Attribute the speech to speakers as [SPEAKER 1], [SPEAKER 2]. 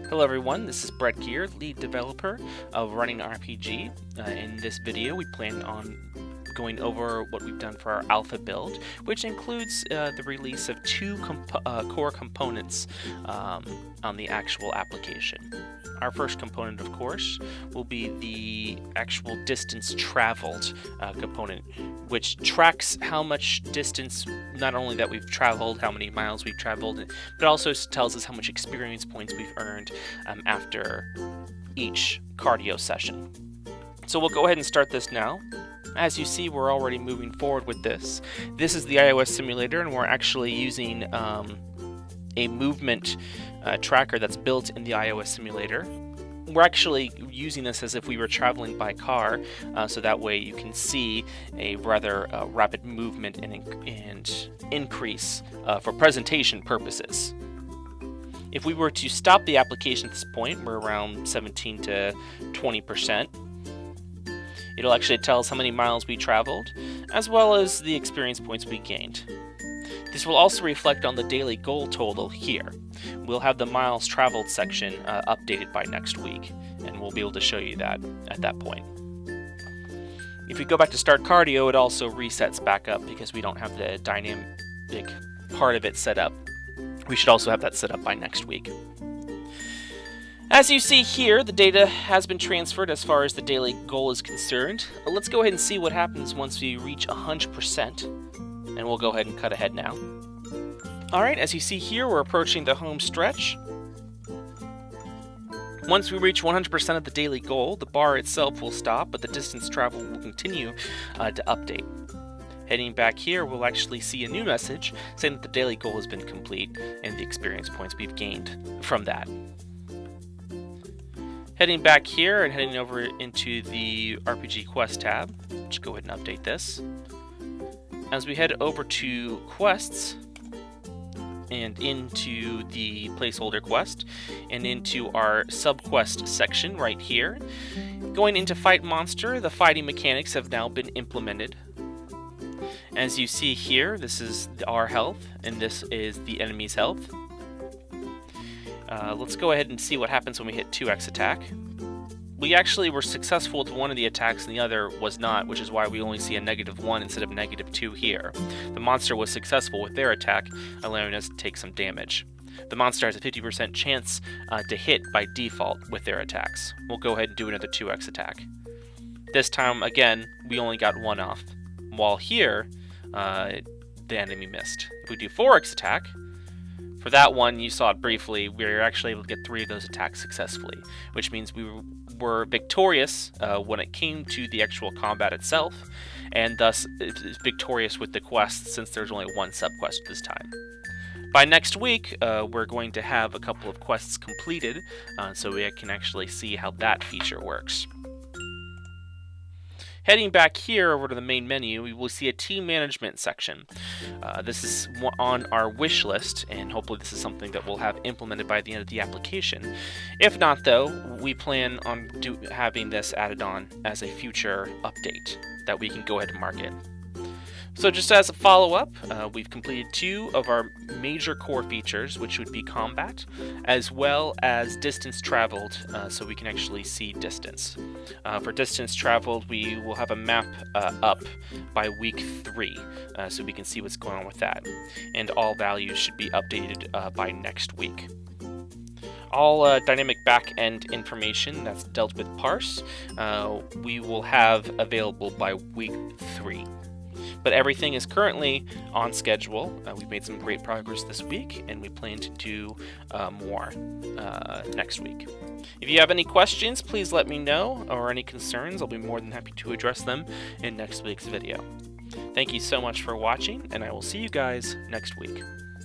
[SPEAKER 1] Hello everyone, this is Brett Gear, lead developer of runningrpg. In this video we plan on going over what we've done for our alpha build, which includes the release of two core components on the actual application. Our first component, of course, will be the actual distance traveled component, which tracks how much distance, not only that we've traveled, how many miles we've traveled, but also tells us how much experience points we've earned after each cardio session. So we'll go ahead and start this now. As you see, we're already moving forward with this. This is the iOS simulator, and we're actually using a movement tracker that's built in the iOS simulator. We're actually using this as if we were traveling by car, so that way you can see a rather rapid movement and increase for presentation purposes. If we were to stop the application at this point, we're around 17 to 20%. It'll actually tell us how many miles we traveled, as well as the experience points we gained. This will also reflect on the daily goal total here. We'll have the miles traveled section updated by next week, and we'll be able to show you that at that point. If we go back to start cardio, it also resets back up because we don't have the dynamic part of it set up. We should also have that set up by next week. As you see here, the data has been transferred as far as the daily goal is concerned. Let's go ahead and see what happens once we reach 100%. And we'll go ahead and cut ahead now. Alright, as you see here, we're approaching the home stretch. Once we reach 100% of the daily goal, the bar itself will stop, but the distance travel will continue to update. Heading back here, we'll actually see a new message saying that the daily goal has been complete and the experience points we've gained from that. Heading back here and heading over into the RPG Quest tab, let's go ahead and update this. As we head over to quests and into the placeholder quest and into our subquest section right here, going into fight monster, the fighting mechanics have now been implemented. As you see here, this is our health and this is the enemy's health. Let's go ahead and see what happens when we hit 2x attack. We actually were successful with one of the attacks and the other was not, which is why we only see a -1 instead of -2 here. The monster was successful with their attack, allowing us to take some damage. The monster has a 50% chance to hit by default with their attacks. We'll go ahead and do another 2x attack. This time, again, we only got one off, while here, the enemy missed. If we do 4x attack, for that one, you saw it briefly, we were actually able to get 3 of those attacks successfully, which means we were victorious when it came to the actual combat itself, and thus victorious with the quest since there's only one subquest this time. By next week, we're going to have a couple of quests completed, so we can actually see how that feature works. Heading back here over to the main menu, we will see a team management section. This is on our wish list, and hopefully this is something that we'll have implemented by the end of the application. If not, though, we plan on having this added on as a future update that we can go ahead and market. So just as a follow-up, we've completed 2 of our major core features, which would be combat, as well as distance traveled, so we can actually see distance. For distance traveled, we will have a map up by week 3, so we can see what's going on with that. And all values should be updated by next week. All dynamic back-end information that's dealt with parse, we will have available by week 3. But everything is currently on schedule. We've made some great progress this week, and we plan to do more next week. If you have any questions, please let me know, or any concerns. I'll be more than happy to address them in next week's video. Thank you so much for watching, and I will see you guys next week.